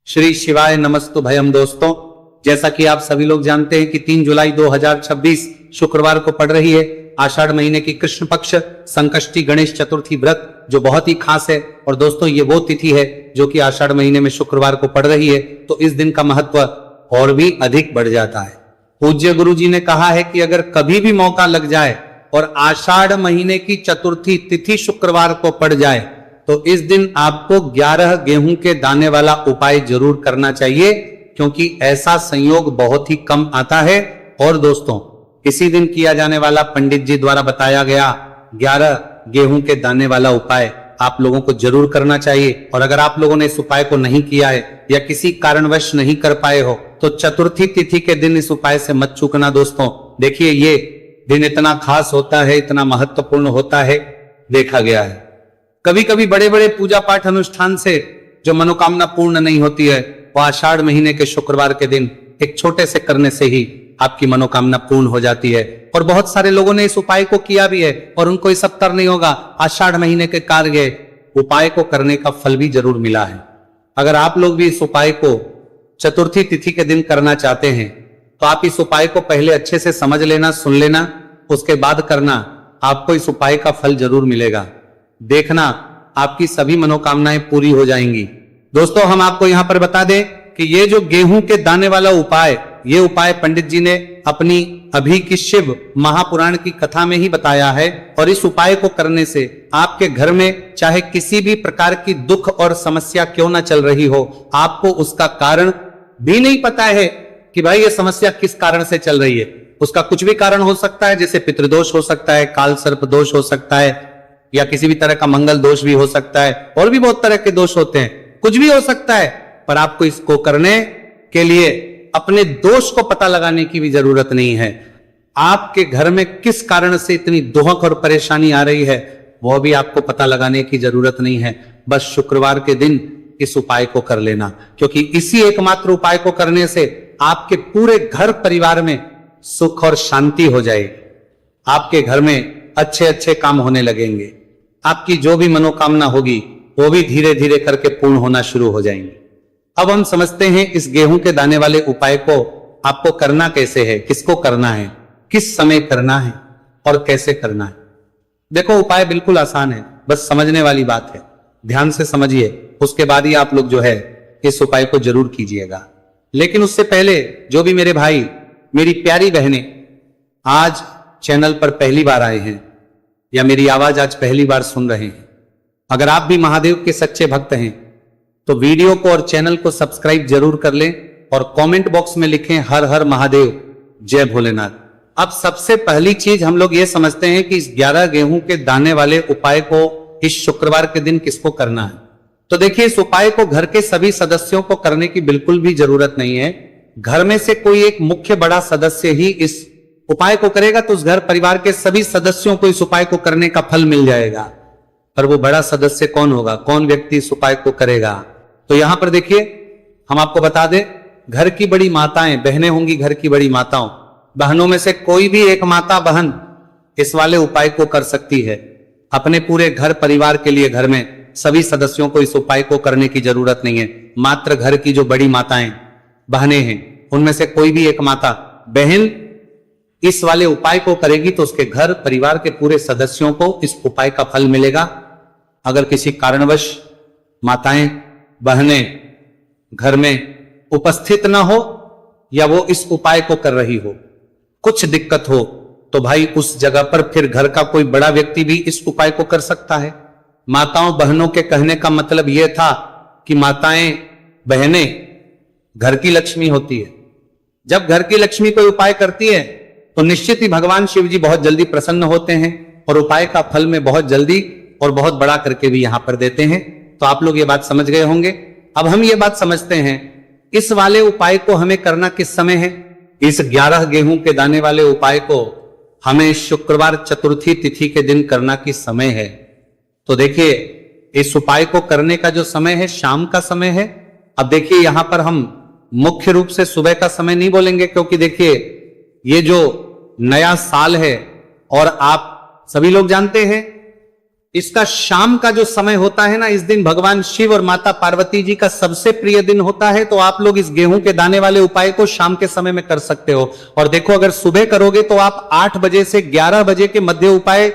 श्री शिवाय नमस्तु भयम। दोस्तों, जैसा कि आप सभी लोग जानते हैं कि 3 जुलाई 2026 शुक्रवार को पड़ रही है आषाढ़ महीने की कृष्ण पक्ष संकष्टी गणेश चतुर्थी व्रत, जो बहुत ही खास है। और दोस्तों, ये वो तिथि है जो कि आषाढ़ महीने में शुक्रवार को पड़ रही है, तो इस दिन का महत्व और भी अधिक बढ़ जाता है। पूज्य गुरु जी ने कहा है कि अगर कभी भी मौका लग जाए और आषाढ़ महीने की चतुर्थी तिथि शुक्रवार को पड़ जाए तो इस दिन आपको 11 गेहूं के दाने वाला उपाय जरूर करना चाहिए, क्योंकि ऐसा संयोग बहुत ही कम आता है। और दोस्तों, इसी दिन किया जाने वाला पंडित जी द्वारा बताया गया 11 गेहूं के दाने वाला उपाय आप लोगों को जरूर करना चाहिए। और अगर आप लोगों ने इस उपाय को नहीं किया है या किसी कारणवश नहीं कर पाए हो तो चतुर्थी तिथि के दिन इस उपाय से मत चूकना। दोस्तों देखिए, ये दिन इतना खास होता है, इतना महत्वपूर्ण होता है, देखा गया है कभी कभी बड़े बड़े पूजा पाठ अनुष्ठान से जो मनोकामना पूर्ण नहीं होती है, वो आषाढ़ महीने के शुक्रवार के दिन एक छोटे से करने से ही आपकी मनोकामना पूर्ण हो जाती है। और बहुत सारे लोगों ने इस उपाय को किया भी है और उनको इस असर नहीं होगा। आषाढ़ महीने के कार्य उपाय को करने का फल भी जरूर मिला है। अगर आप लोग भी इस उपाय को चतुर्थी तिथि के दिन करना चाहते हैं तो आप इस उपाय को पहले अच्छे से समझ लेना, सुन लेना, उसके बाद करना। आपको इस उपाय का फल जरूर मिलेगा। देखना, आपकी सभी मनोकामनाएं पूरी हो जाएंगी। दोस्तों, हम आपको यहां पर बता दें कि ये जो गेहूं के दाने वाला उपाय, ये उपाय पंडित जी ने अपनी अभी की शिव महापुराण की कथा में ही बताया है। और इस उपाय को करने से आपके घर में चाहे किसी भी प्रकार की दुख और समस्या क्यों ना चल रही हो, आपको उसका कारण भी नहीं पता है कि भाई ये समस्या किस कारण से चल रही है। उसका कुछ भी कारण हो सकता है, जैसे पितृदोष हो सकता है, काल सर्प दोष हो सकता है, या किसी भी तरह का मंगल दोष भी हो सकता है, और भी बहुत तरह के दोष होते हैं, कुछ भी हो सकता है। पर आपको इसको करने के लिए अपने दोष को पता लगाने की भी जरूरत नहीं है। आपके घर में किस कारण से इतनी दोहक और परेशानी आ रही है, वो भी आपको पता लगाने की जरूरत नहीं है। बस शुक्रवार के दिन इस उपाय को कर लेना, क्योंकि इसी एकमात्र उपाय को करने से आपके पूरे घर परिवार में सुख और शांति हो जाएगी। आपके घर में अच्छे अच्छे काम होने लगेंगे। आपकी जो भी मनोकामना होगी वो भी धीरे धीरे करके पूर्ण होना शुरू हो जाएंगी। अब हम समझते हैं इस गेहूं के दाने वाले उपाय को आपको करना कैसे है, किसको करना है, किस समय करना है और कैसे करना है। देखो, उपाय बिल्कुल आसान है, बस समझने वाली बात है। ध्यान से समझिए, उसके बाद ही आप लोग जो है इस उपाय को जरूर कीजिएगा। लेकिन उससे पहले जो भी मेरे भाई, मेरी प्यारी बहनें आज चैनल पर पहली बार आए हैं या मेरी आवाज आज पहली बार सुन रहे हैं, अगर आप भी महादेव के सच्चे भक्त हैं तो वीडियो को और चैनल को सब्सक्राइब जरूर कर लें और कमेंट बॉक्स में लिखें हर हर महादेव, जय भोलेनाथ। अब सबसे पहली चीज हम लोग ये समझते हैं कि इस 11 गेहूं के दाने वाले उपाय को इस शुक्रवार के दिन किसको करना है। तो देखिए, इस उपाय को घर के सभी सदस्यों को करने की बिल्कुल भी जरूरत नहीं है। घर में से कोई एक मुख्य बड़ा सदस्य ही इस उपाय को करेगा तो उस घर परिवार के सभी सदस्यों को इस उपाय को करने का फल मिल जाएगा। पर वो बड़ा सदस्य कौन होगा, कौन व्यक्ति इस उपाय को करेगा? तो यहां पर देखिए, हम आपको बता दें, घर की बड़ी माताएं, बहनें होंगी घर की बड़ी माताओं, बहनों में से कोई भी एक माता बहन इस वाले उपाय को कर सकती है। अपने पूरे घर परिवार के लिए घर में सभी सदस्यों को इस उपाय को करने की जरूरत नहीं है। मात्र घर की जो बड़ी माताएं बहनें हैं, उनमें से कोई भी एक माता बहन इस वाले उपाय को करेगी तो उसके घर परिवार के पूरे सदस्यों को इस उपाय का फल मिलेगा। अगर किसी कारणवश माताएं बहनें घर में उपस्थित ना हो या वो इस उपाय को कर रही हो, कुछ दिक्कत हो, तो भाई उस जगह पर फिर घर का कोई बड़ा व्यक्ति भी इस उपाय को कर सकता है। माताओं बहनों के कहने का मतलब यह था कि माताएं बहनें घर की लक्ष्मी होती है। जब घर की लक्ष्मी कोई उपाय करती है तो निश्चित ही भगवान शिव जी बहुत जल्दी प्रसन्न होते हैं और उपाय का फल में बहुत जल्दी और बहुत बड़ा करके भी यहां पर देते हैं। तो आप लोग ये बात समझ गए होंगे। अब हम ये बात समझते हैं इस वाले उपाय को हमें करना किस समय है। इस 11 गेहूं के दाने वाले उपाय को हमें शुक्रवार चतुर्थी तिथि के दिन करना किस समय है। तो देखिए, इस उपाय को करने का जो समय है शाम का समय है। अब देखिए, यहां पर हम मुख्य रूप से सुबह का समय नहीं बोलेंगे, क्योंकि देखिए ये जो नया साल है और आप सभी लोग जानते हैं इसका शाम का जो समय होता है ना, इस दिन भगवान शिव और माता पार्वती जी का सबसे प्रिय दिन होता है। तो आप लोग इस गेहूं के दाने वाले उपाय को शाम के समय में कर सकते हो। और देखो, अगर सुबह करोगे तो आप 8 बजे से 11 बजे के मध्य उपाय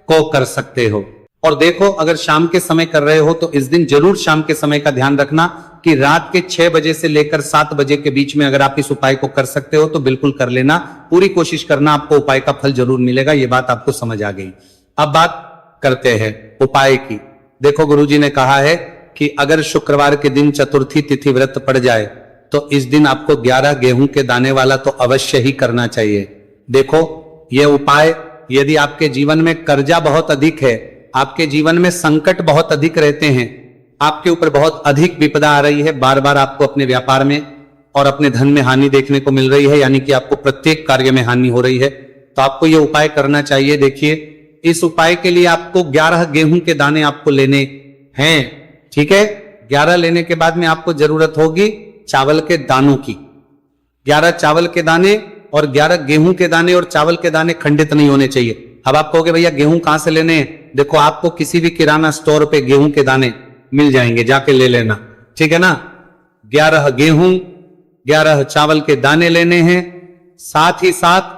को कर सकते हो। और देखो, अगर शाम के समय कर रहे हो तो इस दिन जरूर शाम के समय का ध्यान रखना कि रात के 6 बजे से लेकर 7 बजे के बीच में अगर आप इस उपाय को कर सकते हो तो बिल्कुल कर लेना। पूरी कोशिश करना, आपको उपाय का फल जरूर मिलेगा। ये बात आपको समझ आ गई। अब बात करते हैं उपाय की। देखो, गुरुजी ने कहा है कि अगर शुक्रवार के दिन चतुर्थी तिथि व्रत पड़ जाए तो इस दिन आपको 11 गेहूं के दाने वाला तो अवश्य ही करना चाहिए। देखो, यह उपाय, यदि आपके जीवन में कर्जा बहुत अधिक है, आपके जीवन में संकट बहुत अधिक रहते हैं, आपके ऊपर बहुत अधिक विपदा आ रही है, बार बार आपको अपने व्यापार में और अपने धन में हानि देखने को मिल रही है, यानी कि आपको प्रत्येक कार्य में हानि हो रही है, तो आपको यह उपाय करना चाहिए। देखिए, इस उपाय के लिए आपको 11 गेहूं के दाने आपको लेने हैं। ठीक है, 11 लेने के बाद में आपको जरूरत होगी चावल के दानों की। 11 चावल के दाने और 11 गेहूं के दाने, और चावल के दाने खंडित नहीं होने चाहिए। अब आप कहोगे भैया गेहूं कहां से लेने हैं? देखो, आपको किसी भी किराना स्टोर पे गेहूं के दाने मिल जाएंगे, जाके ले लेना। ठीक है ना? 11 गेहूं, 11 चावल के दाने लेने हैं। साथ ही साथ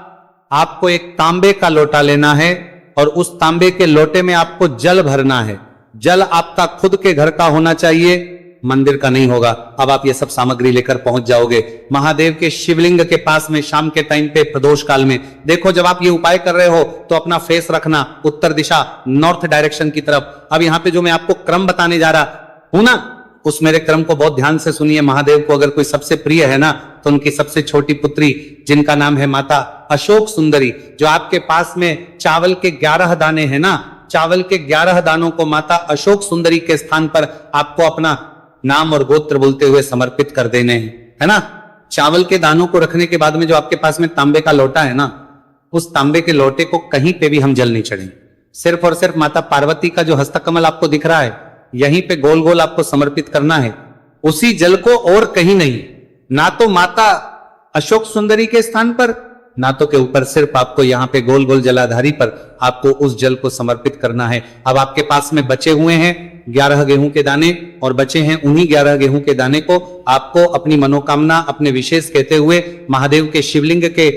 आपको एक तांबे का लोटा लेना है और उस तांबे के लोटे में आपको जल भरना है। जल आपका खुद के घर का होना चाहिए, मंदिर का नहीं होगा। अब आप ये सब सामग्री लेकर पहुंच जाओगे महादेव के शिवलिंग के पास में शाम के टाइम पे प्रदोष काल में। देखो, जब आप ये उपाय कर रहे हो तो अपना फेस रखना उत्तर दिशा, नॉर्थ डायरेक्शन की तरफ। अब यहाँ पे जो मैं आपको क्रम बताने जा रहा हूं ना, उस मेरे क्रम को बहुत ध्यान से सुनिए। महादेव को अगर कोई सबसे प्रिय है ना, तो उनकी सबसे छोटी पुत्री, जिनका नाम है माता अशोक सुंदरी, जो आपके पास में चावल के 11 दाने हैं ना, चावल के 11 दानों को माता अशोक सुंदरी के स्थान पर आपको अपना नाम और गोत्र बोलते हुए समर्पित कर देने हैं, है ना। चावल के दानों को रखने के बाद में जो आपके पास में तांबे का लोटा है ना, उस तांबे के लोटे को कहीं पे भी हम जल नहीं चढ़ेंगे। सिर्फ और सिर्फ माता पार्वती का जो हस्तकमल आपको दिख रहा है, यहीं पे गोल गोल आपको समर्पित करना है, उसी जल को, और कहीं नहीं। ना तो माता अशोक सुंदरी के स्थान पर, ना तो के ऊपर, सिर्फ आपको यहाँ पे गोल गोल जलाधारी पर आपको उस जल को समर्पित करना है। अब आपके पास में बचे हुए हैं 11 गेहूं के दाने, और बचे हैं उन्हीं 11 गेहूं के दाने को आपको अपनी मनोकामना, अपने विशेष कहते हुए महादेव के शिवलिंग के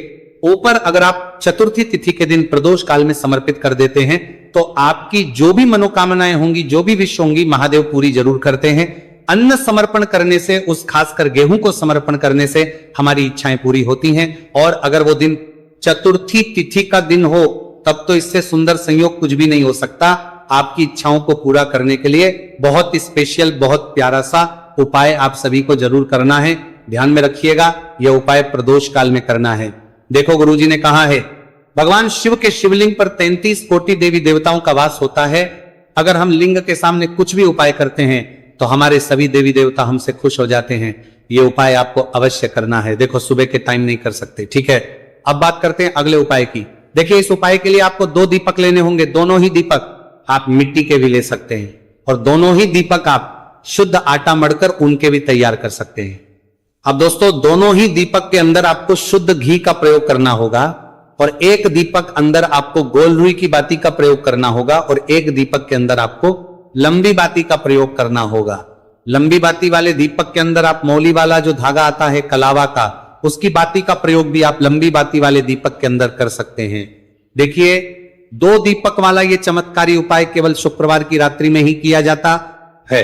ऊपर अगर आप चतुर्थी तिथि के दिन प्रदोष काल में समर्पित कर देते हैं तो आपकी जो भी मनोकामनाएं होंगी, जो भी विश होंगी, महादेव पूरी जरूर करते हैं। अन्न समर्पण करने से, उस खासकर गेहूं को समर्पण करने से हमारी इच्छाएं पूरी होती हैं। और अगर वो दिन चतुर्थी तिथि का दिन हो, तब तो इससे सुंदर संयोग कुछ भी नहीं हो सकता। आपकी इच्छाओं को पूरा करने के लिए बहुत स्पेशल, बहुत प्यारा सा उपाय आप सभी को जरूर करना है। ध्यान में रखिएगा, यह उपाय प्रदोष काल में करना है। देखो, गुरुजी ने कहा है, भगवान शिव के शिवलिंग पर 33 कोटि देवी देवताओं का वास होता है। अगर हम लिंग के सामने कुछ भी उपाय करते हैं तो हमारे सभी देवी देवता हमसे खुश हो जाते हैं। ये उपाय आपको अवश्य करना है। देखो, सुबह के टाइम नहीं कर सकते, ठीक है। अब बात करते हैं अगले उपाय की। देखिए, इस उपाय के लिए आपको 2 दीपक लेने होंगे। दोनों ही दीपक आप मिट्टी के भी ले सकते हैं, और दोनों ही दीपक आप शुद्ध आटा मढ़कर उनके भी तैयार कर सकते हैं। अब दोस्तों, दोनों ही दीपक के अंदर आपको शुद्ध घी का प्रयोग करना होगा, और एक दीपक अंदर आपको गोल रुई की बाती का प्रयोग करना होगा, और एक दीपक के अंदर आपको लंबी बाती का प्रयोग करना होगा। लंबी बाती वाले दीपक के अंदर आप मौली वाला जो धागा आता है कलावा का, उसकी बाती का प्रयोग भी आप लंबी बाती वाले दीपक के अंदर कर सकते हैं। देखिए, 2 दीपक वाला ये चमत्कारी उपाय केवल शुक्रवार की रात्रि में ही किया जाता है,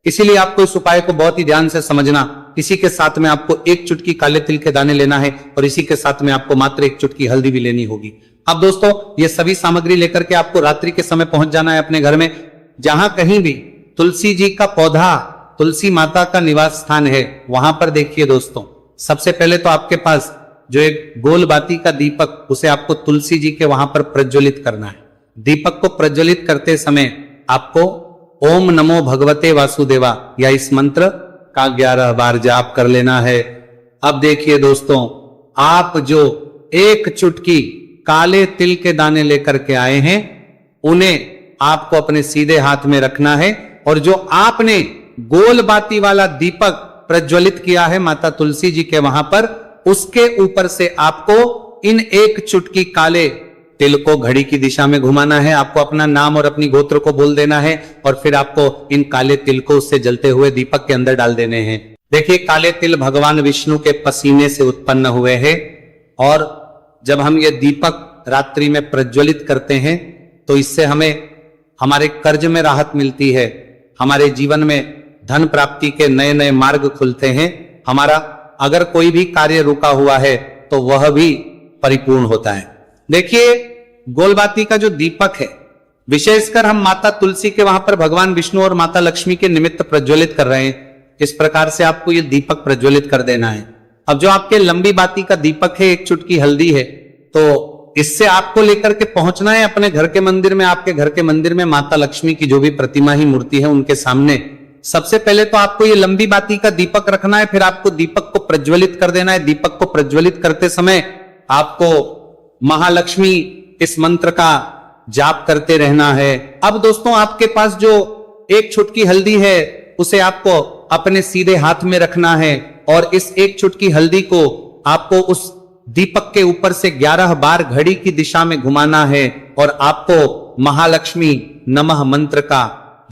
इसीलिए आपको इस उपाय को बहुत ही ध्यान से समझना। इसी के साथ में आपको 1 चुटकी काले तिल के दाने लेना है, और इसी के साथ में आपको मात्र 1 चुटकी हल्दी भी लेनी होगी। अब दोस्तों, ये सभी सामग्री लेकर के आपको रात्रि के समय पहुंच जाना है अपने घर में। जहां कहीं भी तुलसी जी का पौधा, तुलसी माता का निवास स्थान है, वहां पर देखिए दोस्तों, सबसे पहले तो आपके पास जो एक गोल बाती का दीपक, उसे आपको तुलसी जी के वहां पर प्रज्वलित करना है। दीपक को प्रज्वलित करते समय आपको ओम नमो भगवते वासुदेवा या इस मंत्र का 11 बार जाप कर लेना है। अब देखिए दोस्तों, आप जो 1 चुटकी काले तिल के दाने लेकर के आए हैं, उन्हें आपको अपने सीधे हाथ में रखना है, और जो आपने गोल बाती वाला दीपक प्रज्वलित किया है माता तुलसी जी के वहां पर, उसके ऊपर से आपको इन 1 चुटकी काले तिल को घड़ी की दिशा में घुमाना है, आपको अपना नाम और अपनी गोत्र को बोल देना है और फिर आपको इन काले तिल को उससे जलते हुए दीपक के अंदर डाल देने हैं। देखिए, काले तिल भगवान विष्णु के पसीने से उत्पन्न हुए हैं और जब हम ये दीपक रात्रि में प्रज्वलित करते हैं तो इससे हमें हमारे कर्ज में राहत मिलती है, हमारे जीवन में धन प्राप्ति के नए नए मार्ग खुलते हैं, हमारा अगर कोई भी कार्य रुका हुआ है तो वह भी परिपूर्ण होता है। देखिए, गोलबाती का जो दीपक है, विशेषकर हम माता तुलसी के वहां पर भगवान विष्णु और माता लक्ष्मी के निमित्त प्रज्वलित कर रहे हैं। इस प्रकार से आपको ये दीपक प्रज्वलित कर देना है। अब जो आपके लंबी बाती का दीपक है, एक चुटकी हल्दी है, तो इससे आपको लेकर के पहुंचना है अपने घर के मंदिर में। आपके घर के मंदिर में माता लक्ष्मी की जो भी प्रतिमा ही मूर्ति है उनके सामने सबसे पहले तो आपको ये लंबी बाती का दीपक रखना है, फिर आपको दीपक को प्रज्वलित कर देना है। दीपक को प्रज्वलित करते समय आपको महालक्ष्मी इस मंत्र का जाप करते रहना है। अब दोस्तों, आपके पास जो एक चुटकी हल्दी है उसे आपको अपने सीधे हाथ में रखना है और इस एक चुटकी हल्दी को आपको उस दीपक के ऊपर से 11 बार घड़ी की दिशा में घुमाना है और आपको महालक्ष्मी नमः मंत्र का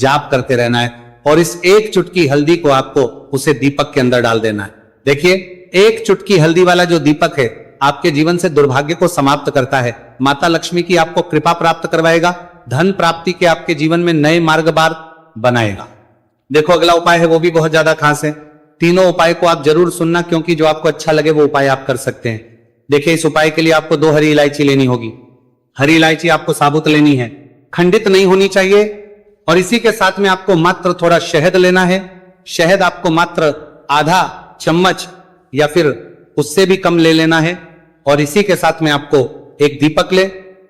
जाप करते रहना है और इस एक चुटकी हल्दी को आपको उसे दीपक के अंदर डाल देना है। देखिए, एक चुटकी हल्दी वाला जो दीपक है आपके जीवन से दुर्भाग्य को समाप्त करता है, माता लक्ष्मी की आपको कृपा प्राप्त करवाएगा, धन प्राप्ति के आपके जीवन में नए मार्ग बार बनाएगा। देखो, अगला उपाय है वो भी बहुत ज्यादा खास है। तीनों उपाय को आप जरूर सुनना, क्योंकि जो आपको अच्छा लगे वो उपाय आप कर सकते हैं। देखिए, इस उपाय के लिए आपको 2 हरी इलायची लेनी होगी। हरी इलायची आपको साबुत लेनी है, खंडित नहीं होनी चाहिए। और इसी के साथ में आपको मात्र थोड़ा शहद लेना है। शहद आपको मात्र आधा चम्मच या फिर उससे भी कम ले लेना है। और इसी के साथ में आपको एक दीपक ले।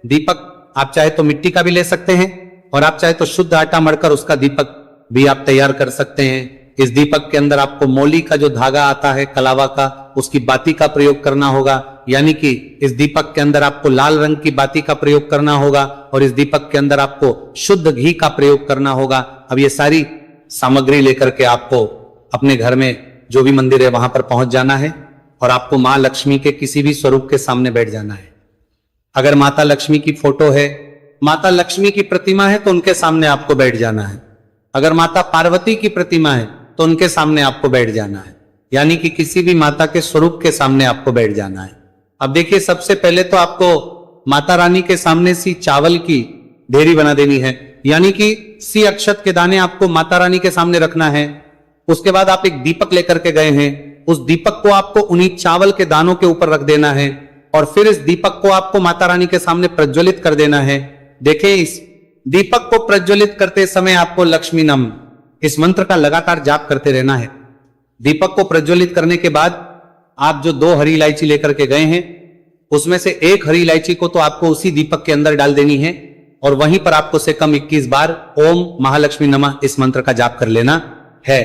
दीपक आप चाहे तो मिट्टी का भी ले सकते हैं और आप चाहे तो शुद्ध आटा मढ़कर उसका दीपक भी आप तैयार कर सकते हैं। इस दीपक के अंदर आपको मौली का जो धागा आता है कलावा का, उसकी बाती का प्रयोग करना होगा। यानी कि इस दीपक के अंदर आपको लाल रंग की बाती का प्रयोग करना होगा और इस दीपक के अंदर आपको शुद्ध घी का प्रयोग करना होगा। अब ये सारी सामग्री लेकर के आपको अपने घर में जो भी मंदिर है वहां पर पहुंच जाना है और आपको मां लक्ष्मी के किसी भी स्वरूप के सामने बैठ जाना है। अगर माता लक्ष्मी की फोटो है, माता लक्ष्मी की प्रतिमा है, तो उनके सामने आपको बैठ जाना है। अगर माता पार्वती की प्रतिमा है तो उनके सामने आपको बैठ जाना है। यानी कि किसी भी माता के स्वरूप के सामने आपको बैठ जाना है। अब देखिए, सबसे पहले तो आपको माता रानी के सामने सी चावल की ढेरी बना देनी है। यानी कि सी अक्षत के दाने आपको माता रानी के सामने रखना है। उसके बाद आप एक दीपक लेकर के गए हैं, उस दीपक को आपको उन्हीं चावल के दानों के ऊपर रख देना है और फिर इस दीपक को आपको माता रानी के सामने प्रज्वलित कर देना है। देखें, इस दीपक को प्रज्वलित करते समय आपको लक्ष्मी नम इस मंत्र का लगातार जाप करते रहना है। दीपक को प्रज्वलित करने के बाद आप जो 2 हरी इलायची लेकर के गए हैं उसमें से एक हरी इलायची को तो आपको उसी दीपक के अंदर डाल देनी है और वहीं पर आपको से कम 21 बार ओम महालक्ष्मी नमः इस मंत्र का जाप कर लेना है।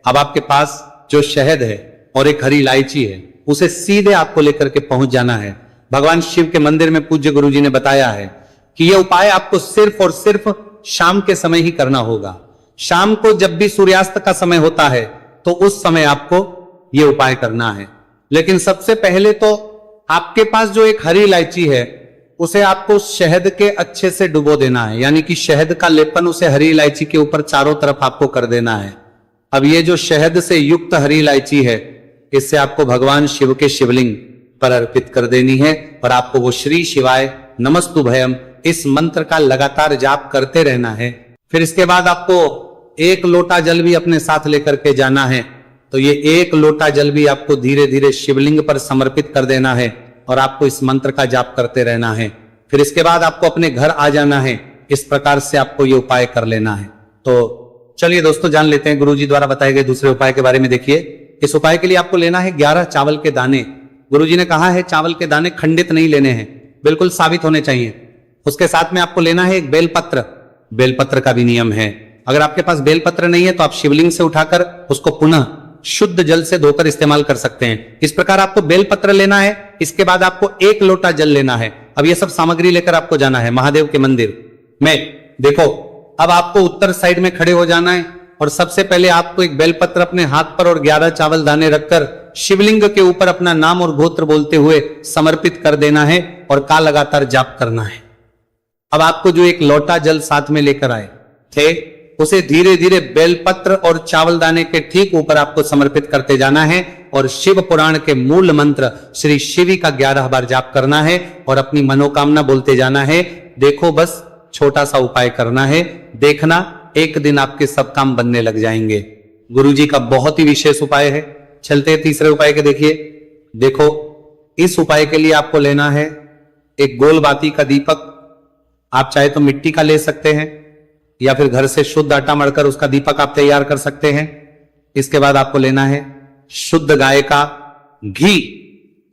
अब आपके पास जो शहद है और एक हरी इलायची है उसे सीधे आपको लेकर के पहुंच जाना है। भगवान शिव के मंदिर में पूज्य गुरुजी ने बताया है कि यह उपाय आपको सिर्फ और सिर्फ शाम के समय ही करना होगा। शाम को जब भी सूर्यास्त का समय होता है तो उस समय आपको यह उपाय करना है। लेकिन सबसे पहले तो आपके पास जो एक हरी इलायची है उसे आपको शहद के अच्छे से डुबो देना है। यानी कि शहद का लेपन उसे हरी इलायची के ऊपर चारों तरफ आपको कर देना है। अब ये जो शहद से युक्त हरी इलायची है इससे आपको भगवान शिव के शिवलिंग पर अर्पित कर देनी है और आपको वो श्री शिवाय नमस्तुभयम इस मंत्र का लगातार जाप करते रहना है। फिर इसके बाद आपको 1 लोटा जल भी अपने साथ लेकर के जाना है। तो ये 1 लोटा जल भी आपको धीरे धीरे शिवलिंग पर समर्पित कर देना है और आपको इस मंत्र का जाप करते रहना है। फिर इसके बाद आपको अपने घर आ जाना है। इस प्रकार से आपको ये उपाय कर लेना है। तो चलिए दोस्तों, जान लेते हैं गुरुजी द्वारा बताए गए दूसरे उपाय के बारे में। देखिए, इस उपाय के लिए आपको लेना है 11 चावल के दाने। गुरुजी ने कहा है चावल के दाने खंडित नहीं लेने हैं, बिल्कुल साबित होने चाहिए। उसके साथ में आपको लेना है एक बेलपत्र। बेलपत्र का भी नियम है, अगर आपके पास बेलपत्र नहीं है तो आप शिवलिंग से उठाकर उसको पुनः शुद्ध जल से धोकर इस्तेमाल कर सकते हैं। इस प्रकार आपको बेलपत्र लेना है। इसके बाद आपको 1 लोटा जल लेना है। अब ये सब सामग्री लेकर आपको जाना है महादेव के मंदिर में। देखो, अब आपको उत्तर साइड में खड़े हो जाना है और सबसे पहले आपको एक बेलपत्र अपने हाथ पर और 11 चावल दाने रखकर शिवलिंग के ऊपर अपना नाम और गोत्र बोलते हुए समर्पित कर देना है और का लगातार जाप करना है। अब आपको जो एक लोटा जल साथ में लेकर आए थे, उसे धीरे धीरे बेलपत्र और चावल दाने के ठीक ऊपर आपको समर्पित करते जाना है और शिव पुराण के मूल मंत्र श्री शिवी का 11 बार जाप करना है और अपनी मनोकामना बोलते जाना है। देखो, बस छोटा सा उपाय करना है, देखना एक दिन आपके सब काम बनने लग जाएंगे। गुरुजी का बहुत ही विशेष उपाय है। चलते हैं तीसरे उपाय के। देखिए, देखो, इस उपाय के लिए आपको लेना है एक गोल बाती का दीपक। आप चाहे तो मिट्टी का ले सकते हैं या फिर घर से शुद्ध आटा मढ़कर उसका दीपक आप तैयार कर सकते हैं। इसके बाद आपको लेना है शुद्ध गाय का घी।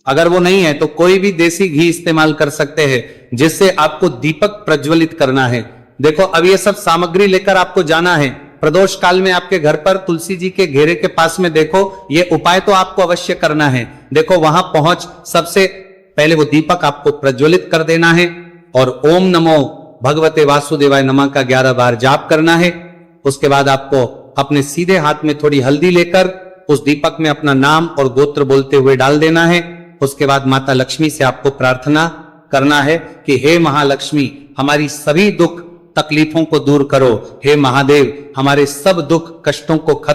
अगर वो नहीं है तो कोई भी देसी घी इस्तेमाल कर सकते हैं, जिससे आपको दीपक प्रज्वलित करना है। देखो, अब ये सब सामग्री लेकर आपको जाना है प्रदोष काल में आपके घर पर तुलसी जी के घेरे के पास में। देखो, ये उपाय तो आपको अवश्य करना है। देखो, वहां पहुंच सबसे पहले वो दीपक आपको प्रज्वलित कर देना है और ओम नमो भगवते वासुदेवाय नमः का 11 बार जाप करना है। उसके बाद आपको अपने सीधे हाथ में थोड़ी हल्दी लेकर उस दीपक में अपना नाम और गोत्र बोलते हुए डाल देना है। उसके बाद माता लक्ष्मी से आपको प्रार्थना करना है कि हे महालक्ष्मी, हमारी सभी दुख तकलीफों को दूर करो। हे महादेव, हमारे सब दुख कष्टों को खत्म